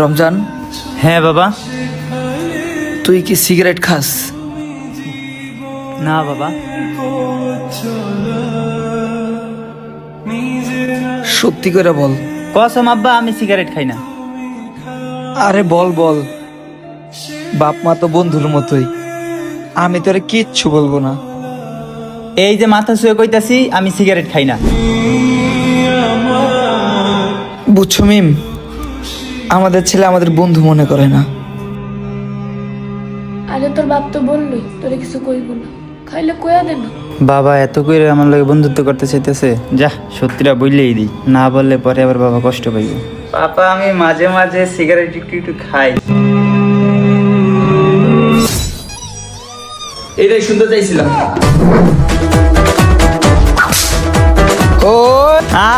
রমজান, হ্যাঁ বাবা। তুই কি সিগারেট খাস? না বাবা। সত্যি করে বল। কসম আব্বা, আমি সিগারেট খাই না। আরে বল বল, বাপ মা তো বন্ধুর মতোই, আমি তোরে কিচ্ছু বলবো না। এই যে মাথা শুয়ে কইতাছি, আমি সিগারেট খাই না। বুঝছো মিম, আমাদের ছেলে আমাদের বন্ধু মনে করে না। আরে তোর বাপ তো বললই তোরে কিছু কইব না, খাইলে কয়া দে না। বাবা এত করে আমার লগে বন্ধুত্ব করতে চাইতেছে, যা সত্যিটা বললেই দিই, না বললে পরে আবার বাবা কষ্ট পাইব। পাপা আমি মাঝে মাঝে সিগারেট একটু একটু খাই। এটাই শুনতে চাইছিলাম। ও আ